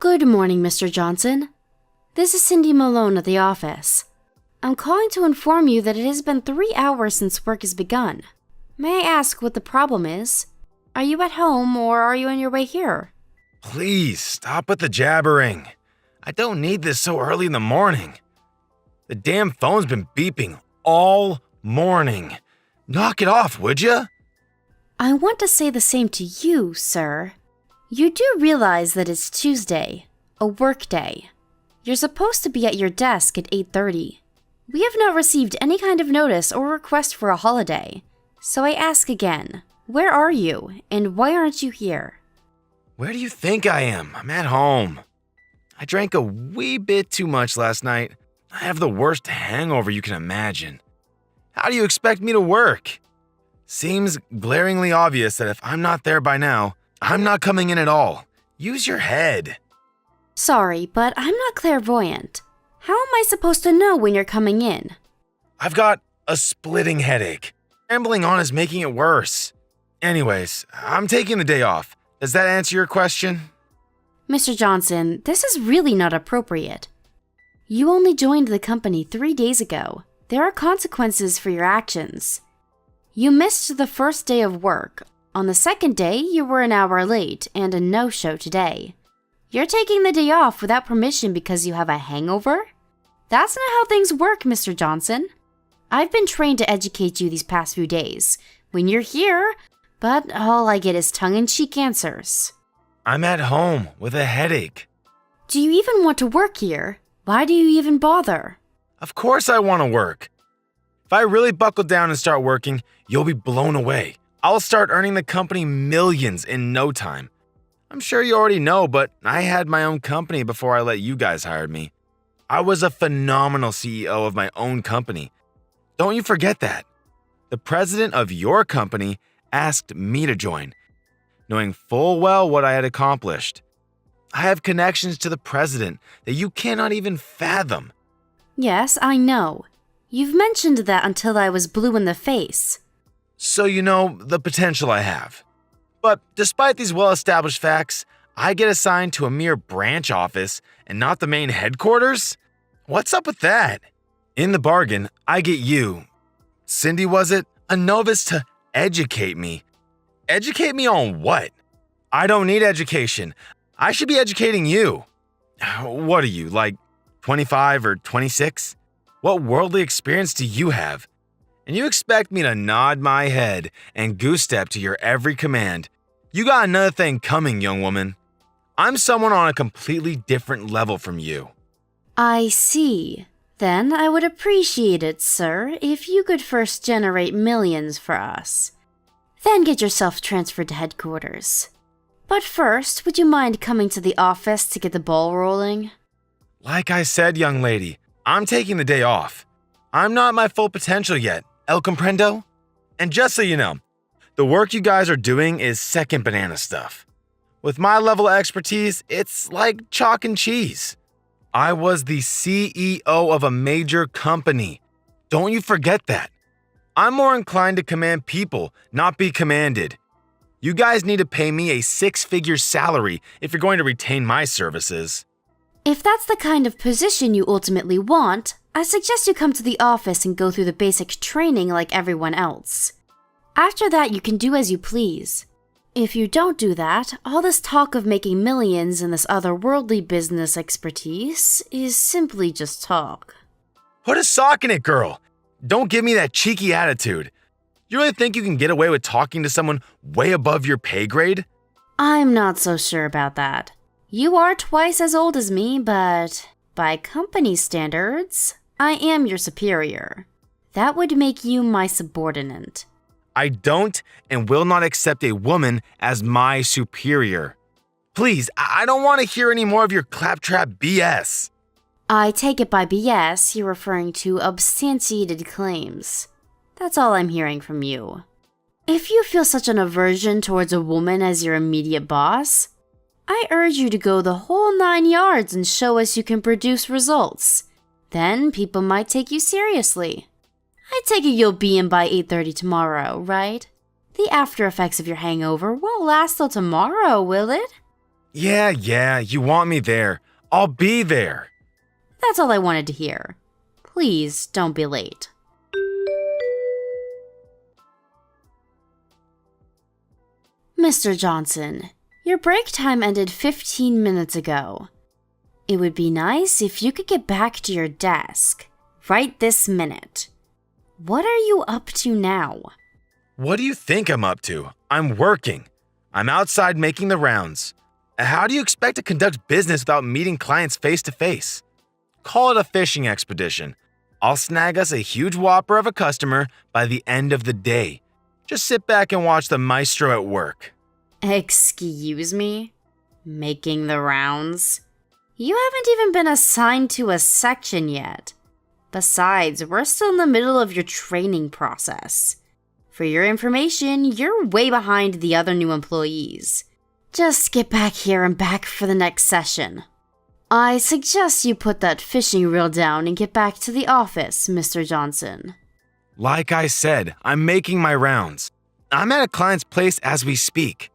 Good morning, Mr. Johnson. This is Cindy Malone at the office. I'm calling to inform you that it has been 3 hours since work has begun. May I ask what the problem is? Are you at home or are you on your way here? Please, stop with the jabbering. I don't need this so early in the morning. The damn phone's been beeping all morning. Knock it off, would ya? I want to say the same to you, sir. You do realize that it's Tuesday, a work day. You're supposed to be at your desk at 8:30. We have not received any kind of notice or request for a holiday. So I ask again, where are you and why aren't you here? Where do you think I am? I'm at home. I drank a wee bit too much last night. I have the worst hangover you can imagine. How do you expect me to work? Seems glaringly obvious that if I'm not there by now, I'm not coming in at all. Use your head. Sorry, but I'm not clairvoyant. How am I supposed to know when you're coming in? I've got a splitting headache. Rambling on is making it worse. Anyways, I'm taking the day off. Does that answer your question? Mr. Johnson, this is really not appropriate. You only joined the company 3 days ago. There are consequences for your actions. You missed the first day of work. On the second day, you were an hour late and a no-show today. You're taking the day off without permission because you have a hangover? That's not how things work, Mr. Johnson. I've been trained to educate you these past few days when you're here, but all I get is tongue-in-cheek answers. I'm at home with a headache. Do you even want to work here? Why do you even bother? Of course I want to work. If I really buckle down and start working, you'll be blown away. I'll start earning the company millions in no time. I'm sure you already know, but I had my own company before I let you guys hire me. I was a phenomenal CEO of my own company. Don't you forget that. The president of your company asked me to join, knowing full well what I had accomplished. I have connections to the president that you cannot even fathom. Yes, I know. You've mentioned that until I was blue in the face. So you know the potential I have. But despite these well-established facts, I get assigned to a mere branch office and not the main headquarters? What's up with that? In the bargain, I get you, Cindy was it, a novice to educate me. Educate me on what? I don't need education. I should be educating you. What are you, like 25 or 26? What worldly experience do you have? And you expect me to nod my head and goose step to your every command. You got another thing coming, young woman. I'm someone on a completely different level from you. I see. Then I would appreciate it, sir, if you could first generate millions for us. Then get yourself transferred to headquarters. But first, would you mind coming to the office to get the ball rolling? Like I said, young lady, I'm taking the day off. I'm not at my full potential yet, el comprendo? And just so you know, the work you guys are doing is second banana stuff. With my level of expertise, it's like chalk and cheese. I was the CEO of a major company. Don't you forget that. I'm more inclined to command people, not be commanded. You guys need to pay me a 6-figure salary if you're going to retain my services. If that's the kind of position you ultimately want, I suggest you come to the office and go through the basic training like everyone else. After that, you can do as you please. If you don't do that, all this talk of making millions and this otherworldly business expertise is simply just talk. Put a sock in it, girl. Don't give me that cheeky attitude. You really think you can get away with talking to someone way above your pay grade? I'm not so sure about that. You are twice as old as me, but by company standards, I am your superior. That would make you my subordinate. I don't and will not accept a woman as my superior. Please, I don't want to hear any more of your claptrap BS. I take it by BS, you're referring to substantiated claims. That's all I'm hearing from you. If you feel such an aversion towards a woman as your immediate boss, I urge you to go the whole 9 yards and show us you can produce results. Then people might take you seriously. I take it you'll be in by 8:30 tomorrow, right? The after effects of your hangover won't last till tomorrow, will it? Yeah, you want me there. I'll be there. That's all I wanted to hear. Please don't be late. Mr. Johnson, your break time ended 15 minutes ago. It would be nice if you could get back to your desk right this minute. What are you up to now? What do you think I'm up to? I'm working. I'm outside making the rounds. How do you expect to conduct business without meeting clients face to face? Call it a fishing expedition. I'll snag us a huge whopper of a customer by the end of the day. Just sit back and watch the maestro at work. Excuse me? Making the rounds? You haven't even been assigned to a section yet. Besides, we're still in the middle of your training process. For your information, you're way behind the other new employees. Just get back here and back for the next session. I suggest you put that fishing reel down and get back to the office, Mr. Johnson. Like I said, I'm making my rounds. I'm at a client's place as we speak.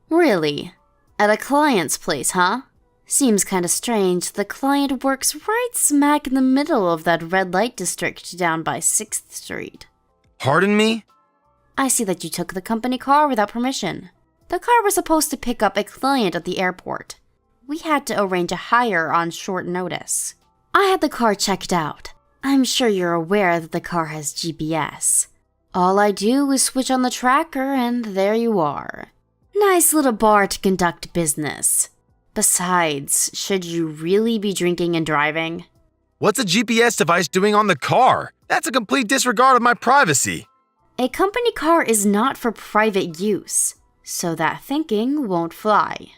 Really? At a client's place, huh? Seems kinda strange. The client works right smack in the middle of that red light district down by 6th Street. Pardon me? I see that you took the company car without permission. The car was supposed to pick up a client at the airport. We had to arrange a hire on short notice. I had the car checked out. I'm sure you're aware that the car has GPS. All I do is switch on the tracker and there you are. Nice little bar to conduct business. Besides, should you really be drinking and driving? What's a GPS device doing on the car? That's a complete disregard of my privacy. A company car is not for private use, so that thinking won't fly.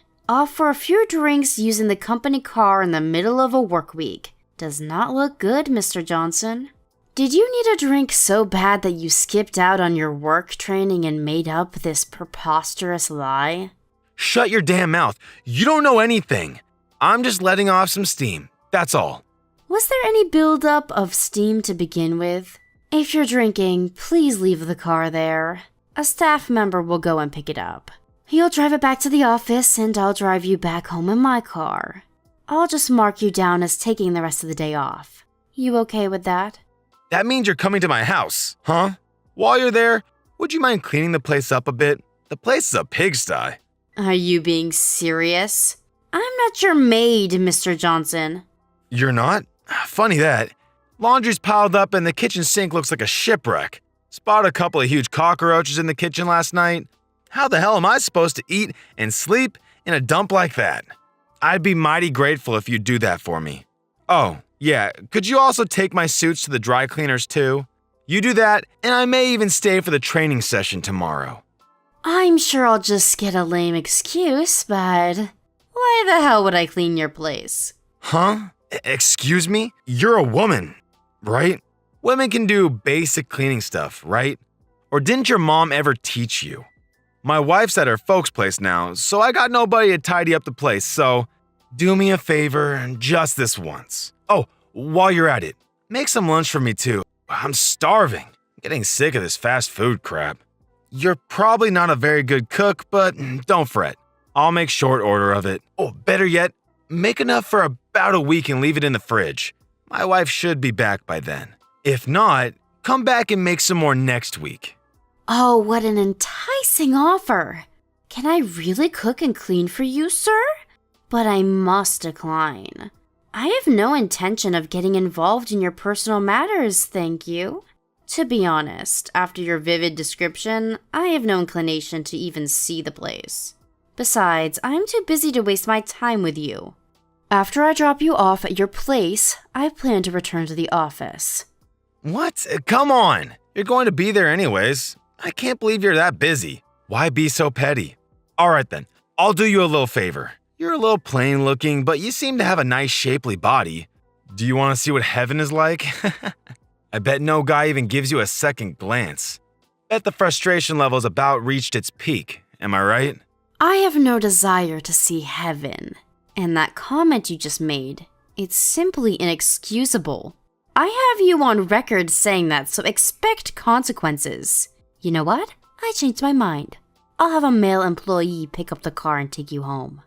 For a few drinks using the company car in the middle of a work week does not look good, Mr. Johnson. Did you need a drink so bad that you skipped out on your work training and made up this preposterous lie? Shut your damn mouth. You don't know anything. I'm just letting off some steam. That's all. Was there any buildup of steam to begin with? If you're drinking, please leave the car there. A staff member will go and pick it up. You'll drive it back to the office and I'll drive you back home in my car. I'll just mark you down as taking the rest of the day off. You okay with that? That means you're coming to my house, huh? While you're there, would you mind cleaning the place up a bit? The place is a pigsty. Are you being serious? I'm not your maid, Mr. Johnson. You're not? Funny that. Laundry's piled up and the kitchen sink looks like a shipwreck. Spotted a couple of huge cockroaches in the kitchen last night. How the hell am I supposed to eat and sleep in a dump like that? I'd be mighty grateful if you'd do that for me. Oh, yeah, could you also take my suits to the dry cleaners too? You do that, and I may even stay for the training session tomorrow. I'm sure I'll just get a lame excuse, but why the hell would I clean your place? Huh? Excuse me? You're a woman, right? Women can do basic cleaning stuff, right? Or didn't your mom ever teach you? My wife's at her folks' place now, so I got nobody to tidy up the place, so do me a favor just this once. Oh, while you're at it, make some lunch for me too. I'm starving. I'm getting sick of this fast food crap. You're probably not a very good cook, but don't fret. I'll make short order of it. Oh, better yet, make enough for about a week and leave it in the fridge. My wife should be back by then. If not, come back and make some more next week. Oh, what an enticing offer. Can I really cook and clean for you, sir? But I must decline. I have no intention of getting involved in your personal matters, thank you. To be honest, after your vivid description, I have no inclination to even see the place. Besides, I'm too busy to waste my time with you. After I drop you off at your place, I plan to return to the office. What? Come on. You're going to be there anyways. I can't believe you're that busy. Why be so petty? All right then, I'll do you a little favor. You're a little plain looking, but you seem to have a nice shapely body. Do you want to see what heaven is like? I bet no guy even gives you a second glance. Bet the frustration level's about reached its peak, am I right? I have no desire to see heaven. And that comment you just made, it's simply inexcusable. I have you on record saying that, so expect consequences. You know what? I changed my mind. I'll have a male employee pick up the car and take you home.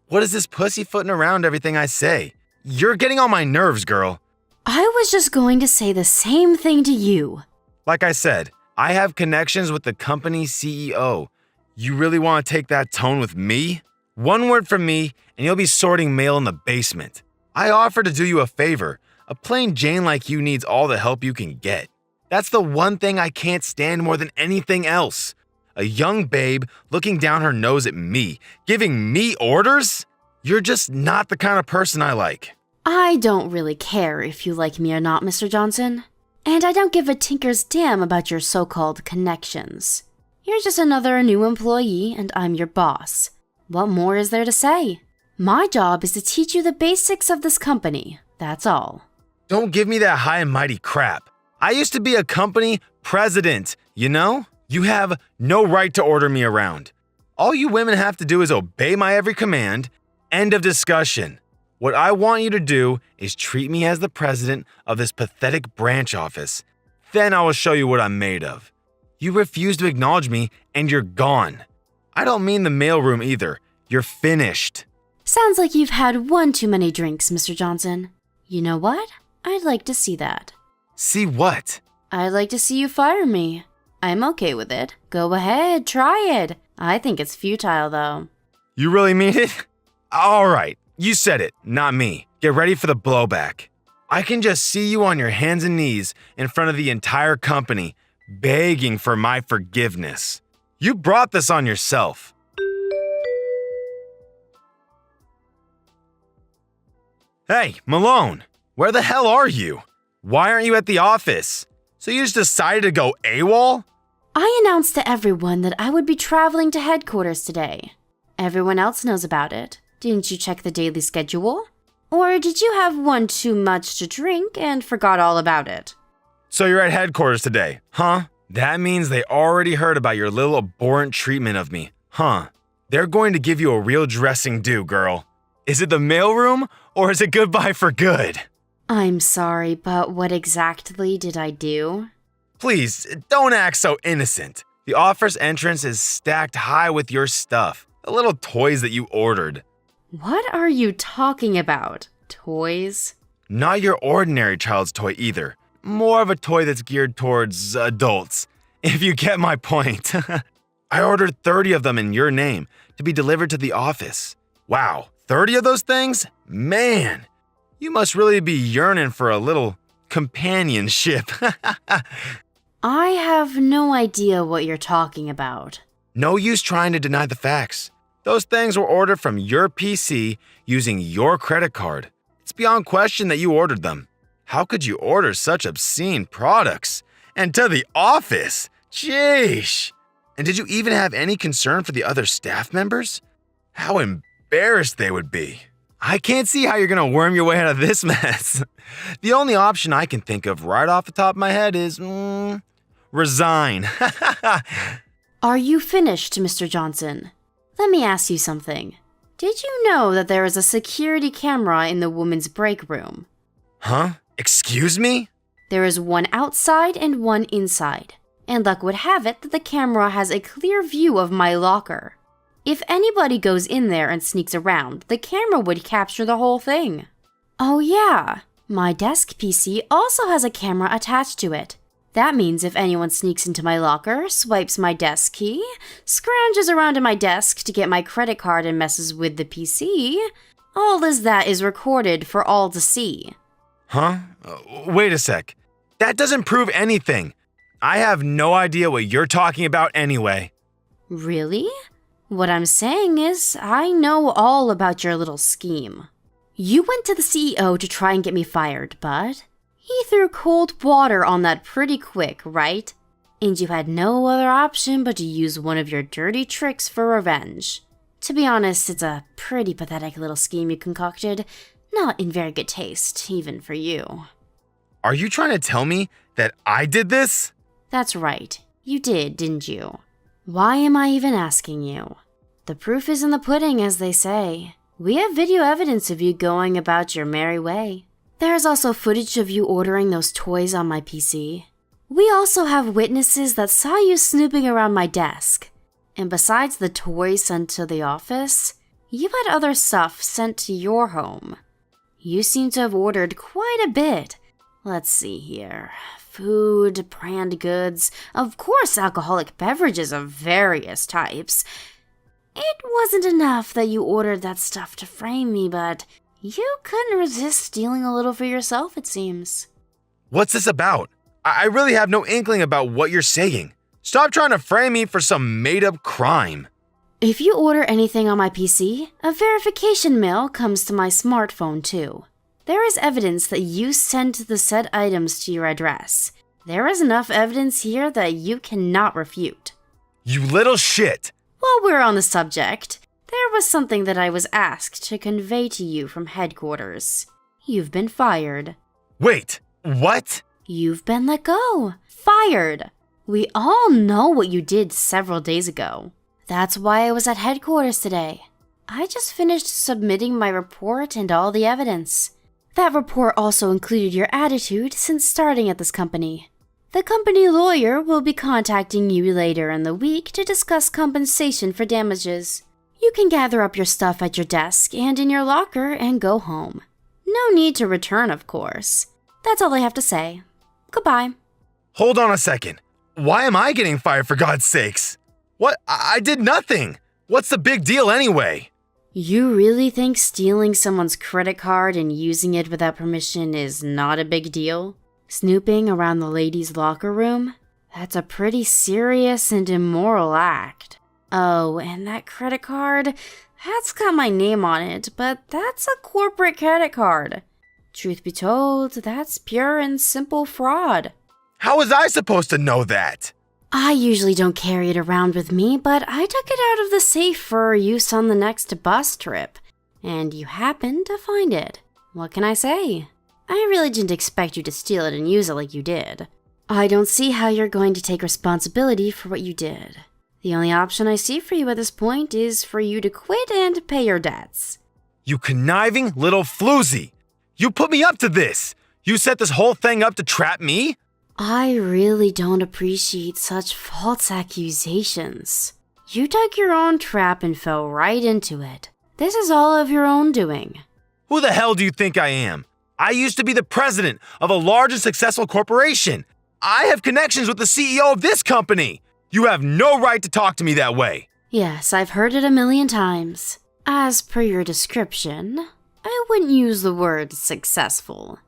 What is this pussyfooting around everything I say? You're getting on my nerves, girl. I was just going to say the same thing to you. Like I said, I have connections with the company CEO. You really want to take that tone with me? One word from me, and you'll be sorting mail in the basement. I offer to do you a favor. A plain Jane like you needs all the help you can get. That's the one thing I can't stand more than anything else. A young babe looking down her nose at me, giving me orders? You're just not the kind of person I like. I don't really care if you like me or not, Mr. Johnson. And I don't give a tinker's damn about your so-called connections. You're just another new employee, and I'm your boss. What more is there to say? My job is to teach you the basics of this company, that's all. Don't give me that high and mighty crap. I used to be a company president, you know? You have no right to order me around. All you women have to do is obey my every command. End of discussion. What I want you to do is treat me as the president of this pathetic branch office. Then I will show you what I'm made of. You refuse to acknowledge me, and you're gone. I don't mean the mailroom either. You're finished. Sounds like you've had one too many drinks, Mr. Johnson. You know what? I'd like to see that. See what? I'd like to see you fire me. I'm okay with it. Go ahead, try it. I think it's futile, though. You really mean it? All right. You said it, not me. Get ready for the blowback. I can just see you on your hands and knees in front of the entire company, begging for my forgiveness. You brought this on yourself. Hey, Malone, where the hell are you? Why aren't you at the office? So you just decided to go AWOL? I announced to everyone that I would be traveling to headquarters today. Everyone else knows about it. Didn't you check the daily schedule? Or did you have one too much to drink and forgot all about it? So you're at headquarters today, huh? That means they already heard about your little abhorrent treatment of me, huh? They're going to give you a real dressing do, girl. Is it the mailroom, or is it goodbye for good? I'm sorry, but what exactly did I do? Please, don't act so innocent. The office entrance is stacked high with your stuff, the little toys that you ordered. What are you talking about? Toys? Not your ordinary child's toy either. More of a toy that's geared towards adults, if you get my point. I ordered 30 of them in your name to be delivered to the office. Wow, 30 of those things? Man, you must really be yearning for a little companionship. I have no idea what you're talking about. No use trying to deny the facts. Those things were ordered from your PC using your credit card. It's beyond question that you ordered them. How could you order such obscene products? And to the office? Sheesh. And did you even have any concern for the other staff members? How embarrassed they would be. I can't see how you're gonna worm your way out of this mess. The only option I can think of right off the top of my head is, resign. Are you finished, Mr. Johnson? Let me ask you something. Did you know that there is a security camera in the women's break room? Huh? Excuse me? There is one outside and one inside. And luck would have it that the camera has a clear view of my locker. If anybody goes in there and sneaks around, the camera would capture the whole thing. Oh yeah, my desk PC also has a camera attached to it. That means if anyone sneaks into my locker, swipes my desk key, scrounges around to my desk to get my credit card and messes with the PC, all as that is recorded for all to see. Huh? Wait a sec. That doesn't prove anything. I have no idea what you're talking about anyway. Really? What I'm saying is, I know all about your little scheme. You went to the CEO to try and get me fired, but he threw cold water on that pretty quick, right? And you had no other option but to use one of your dirty tricks for revenge. To be honest, it's a pretty pathetic little scheme you concocted, not in very good taste, even for you. Are you trying to tell me that I did this? That's right. You did, didn't you? Why am I even asking you? The proof is in the pudding, as they say. We have video evidence of you going about your merry way. There's also footage of you ordering those toys on my PC. We also have witnesses that saw you snooping around my desk. And besides the toys sent to the office, You had other stuff sent to your home. You seem to have ordered quite a bit. Let's see here. Food, brand goods, of course alcoholic beverages of various types. It wasn't enough that you ordered that stuff to frame me, but you couldn't resist stealing a little for yourself, it seems. What's this about? I really have no inkling about what you're saying. Stop trying to frame me for some made-up crime. If you order anything on my PC, a verification mail comes to my smartphone too. There is evidence that you sent the said items to your address. There is enough evidence here that you cannot refute. You little shit! While we're on the subject, there was something that I was asked to convey to you from headquarters. You've been fired. Wait, what? You've been let go. Fired. We all know what you did several days ago. That's why I was at headquarters today. I just finished submitting my report and all the evidence. That report also included your attitude since starting at this company. The company lawyer will be contacting you later in the week to discuss compensation for damages. You can gather up your stuff at your desk and in your locker and go home. No need to return, of course. That's all I have to say. Goodbye. Hold on a second. Why am I getting fired for God's sakes? What? I did nothing. What's the big deal anyway? You really think stealing someone's credit card and using it without permission is not a big deal? Snooping around the ladies' locker room? That's a pretty serious and immoral act. Oh, and that credit card? That's got my name on it, but that's a corporate credit card. Truth be told, that's pure and simple fraud. How was I supposed to know that? I usually don't carry it around with me, but I took it out of the safe for use on the next bus trip, and you happened to find it. What can I say? I really didn't expect you to steal it and use it like you did. I don't see how you're going to take responsibility for what you did. The only option I see for you at this point is for you to quit and pay your debts. You conniving little floozy! You put me up to this! You set this whole thing up to trap me? I really don't appreciate such false accusations. You dug your own trap and fell right into it. This is all of your own doing. Who the hell do you think I am? I used to be the president of a large and successful corporation. I have connections with the CEO of this company. You have no right to talk to me that way. Yes, I've heard it a million times. As per your description, I wouldn't use the word successful.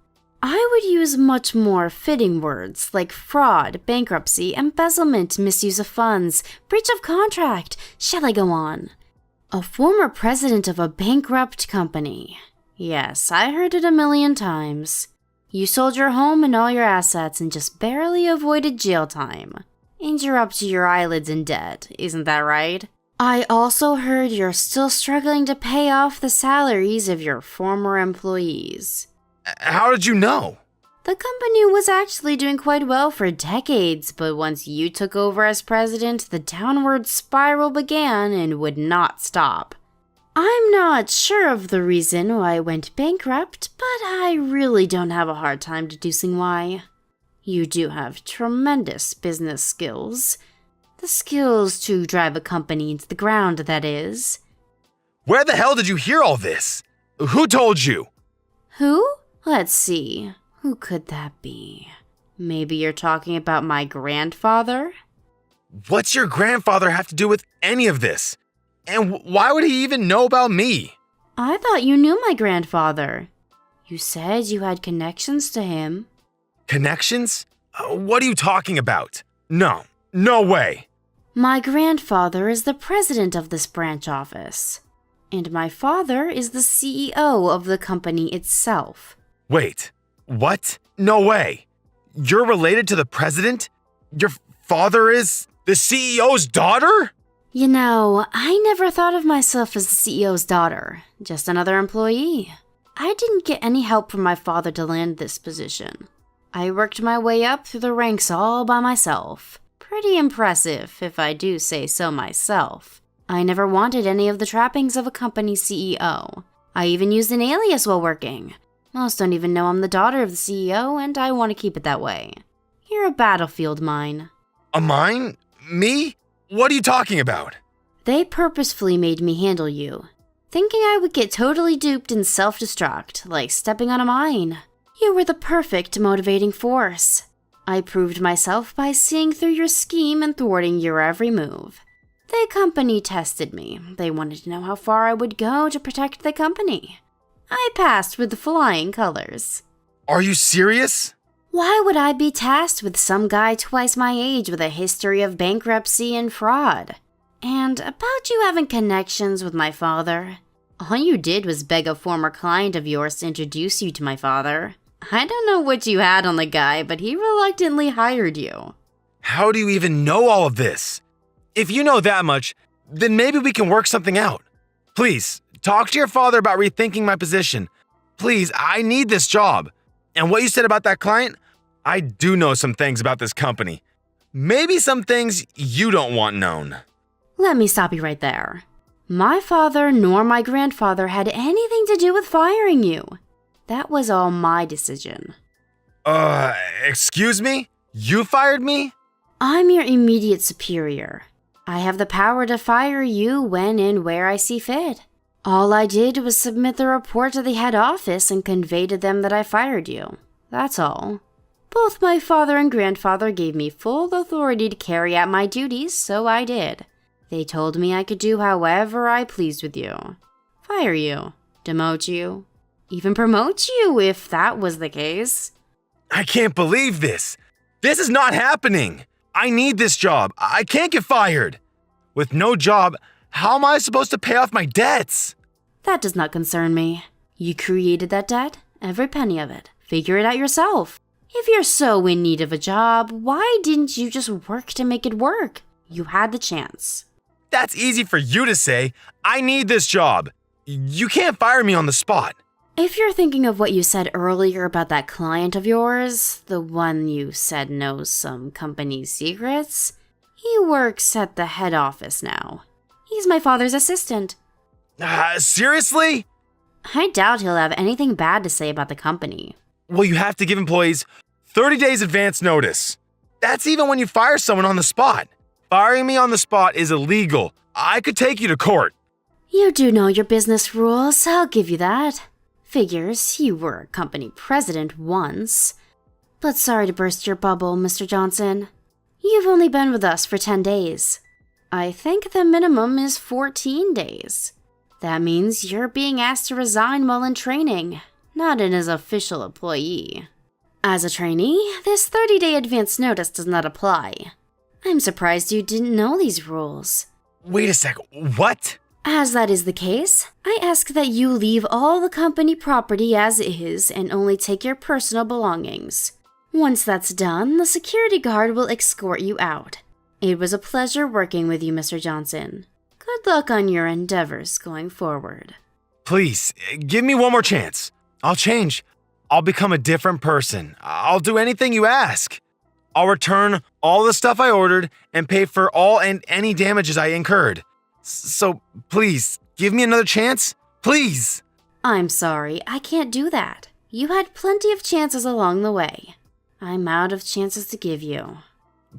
I would use much more fitting words like fraud, bankruptcy, embezzlement, misuse of funds, breach of contract. Shall I go on? A former president of a bankrupt company. Yes, I heard it a million times. You sold your home and all your assets and just barely avoided jail time. And you're up to your eyelids in debt, isn't that right? I also heard you're still struggling to pay off the salaries of your former employees. How did you know? The company was actually doing quite well for decades, but once you took over as president, the downward spiral began and would not stop. I'm not sure of the reason why it went bankrupt, but I really don't have a hard time deducing why. You do have tremendous business skills. The skills to drive a company into the ground, that is. Where the hell did you hear all this? Who told you? Who? Let's see. Who could that be? Maybe you're talking about my grandfather? What's your grandfather have to do with any of this? And why would he even know about me? I thought you knew my grandfather. You said you had connections to him. Connections? What are you talking about? No way. My grandfather is the president of this branch office. And my father is the CEO of the company itself. Wait, what? No way. You're related to the president? Your father is the CEO's daughter? You know, I never thought of myself as the CEO's daughter, just another employee. I didn't get any help from my father to land this position. I worked my way up through the ranks all by myself. Pretty impressive, if I do say so myself. I never wanted any of the trappings of a company CEO. I even used an alias while working. Most don't even know I'm the daughter of the CEO, and I want to keep it that way. You're a battlefield mine. A mine? Me? What are you talking about? They purposefully made me handle you. thinking I would get totally duped and self-destruct, like stepping on a mine. You were the perfect motivating force. I proved myself by seeing through your scheme and thwarting your every move. The company tested me. They wanted to know how far I would go to protect the company. I passed with flying colors. Are you serious? Why would I be tasked with some guy twice my age with a history of bankruptcy and fraud? And about you having connections with my father. All you did was beg a former client of yours to introduce you to my father. I don't know what you had on the guy, but he reluctantly hired you. How do you even know all of this? If you know that much, then maybe we can work something out. Please, talk to your father about rethinking my position. Please, I need this job. And what you said about that client, I do know some things about this company. Maybe some things you don't want known. Let me stop you right there. My father nor my grandfather had anything to do with firing you. That was all my decision. Excuse me? You fired me? I'm your immediate superior. I have the power to fire you when and where I see fit. All I did was submit the report to the head office and convey to them that I fired you. That's all. Both my father and grandfather gave me full authority to carry out my duties, so I did. They told me I could do however I pleased with you. Fire you, demote you, even promote you if that was the case. I can't believe this. This is not happening. I need this job. I can't get fired. With no job, how am I supposed to pay off my debts? That does not concern me. You created that debt, every penny of it. Figure it out yourself. If you're so in need of a job, why didn't you just work to make it work? You had the chance. That's easy for you to say. I need this job. You can't fire me on the spot. If you're thinking of what you said earlier about that client of yours, the one you said knows some company secrets, he works at the head office now. He's my father's assistant. Seriously? I doubt he'll have anything bad to say about the company. Well, you have to give employees 30 days advance notice. That's even when you fire someone on the spot. Firing me on the spot is illegal. I could take you to court. You do know your business rules, I'll give you that. Figures, you were a company president once. But sorry to burst your bubble, Mr. Johnson. You've only been with us for 10 days. I think the minimum is 14 days. That means you're being asked to resign while in training, not in as official employee. As a trainee, this 30-day advance notice does not apply. I'm surprised you didn't know these rules. Wait a sec, what? As that is the case, I ask that you leave all the company property as is and only take your personal belongings. Once that's done, the security guard will escort you out. It was a pleasure working with you, Mr. Johnson. Good luck on your endeavors going forward. Please, give me one more chance. I'll change. I'll become a different person. I'll do anything you ask. I'll return all the stuff I ordered and pay for all and any damages I incurred. So please, give me another chance. Please. I'm sorry, I can't do that. You had plenty of chances along the way. I'm out of chances to give you.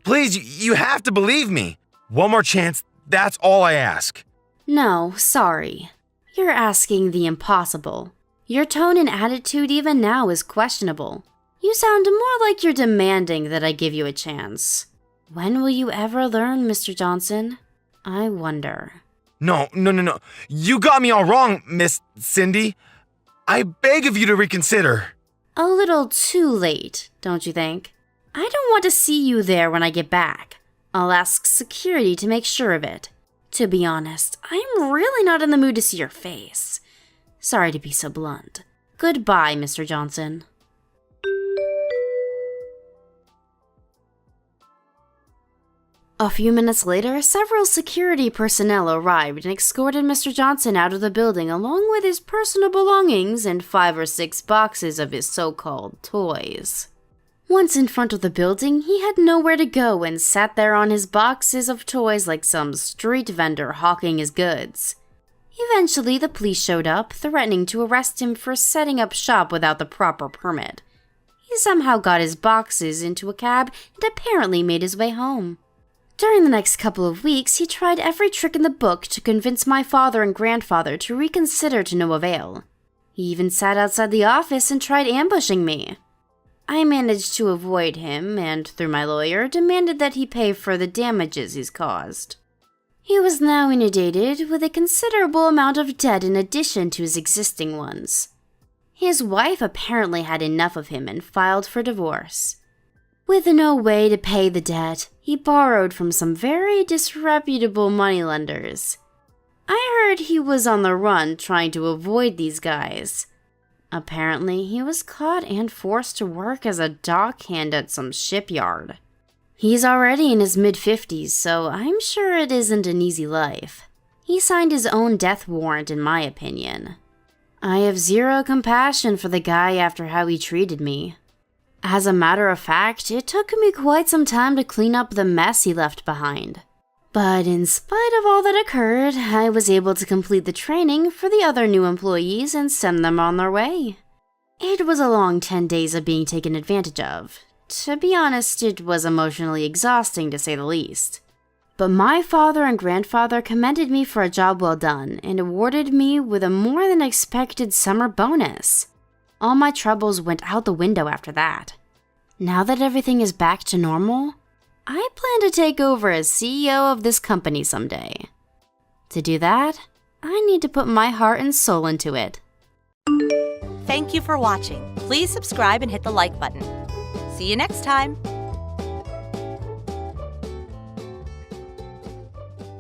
Please, you have to believe me. One more chance, that's all I ask. No, sorry. You're asking the impossible. Your tone and attitude even now is questionable. You sound more like you're demanding that I give you a chance. When will you ever learn, Mr. Johnson? I wonder. No. You got me all wrong, Miss Cindy. I beg of you to reconsider. A little too late, don't you think? I don't want to see you there when I get back. I'll ask security to make sure of it. To be honest, I'm really not in the mood to see your face. Sorry to be so blunt. Goodbye, Mr. Johnson. A few minutes later, several security personnel arrived and escorted Mr. Johnson out of the building along with his personal belongings and 5 or 6 boxes of his so-called toys. Once in front of the building, he had nowhere to go and sat there on his boxes of toys like some street vendor hawking his goods. Eventually, the police showed up, threatening to arrest him for setting up shop without the proper permit. He somehow got his boxes into a cab and apparently made his way home. During the next couple of weeks, he tried every trick in the book to convince my father and grandfather to reconsider to no avail. He even sat outside the office and tried ambushing me. I managed to avoid him and, through my lawyer, demanded that he pay for the damages he's caused. He was now inundated with a considerable amount of debt in addition to his existing ones. His wife apparently had enough of him and filed for divorce. With no way to pay the debt, he borrowed from some very disreputable moneylenders. I heard he was on the run trying to avoid these guys. Apparently, he was caught and forced to work as a dockhand at some shipyard. He's already in his mid-50s, so I'm sure it isn't an easy life. He signed his own death warrant, in my opinion. I have zero compassion for the guy after how he treated me. As a matter of fact, it took me quite some time to clean up the mess he left behind. But in spite of all that occurred, I was able to complete the training for the other new employees and send them on their way. It was a long 10 days of being taken advantage of. To be honest, it was emotionally exhausting to say the least. But my father and grandfather commended me for a job well done and awarded me with a more than expected summer bonus. All my troubles went out the window after that. Now that everything is back to normal, I plan to take over as CEO of this company someday. To do that, I need to put my heart and soul into it. Thank you for watching. Please subscribe and hit the like button. See you next time.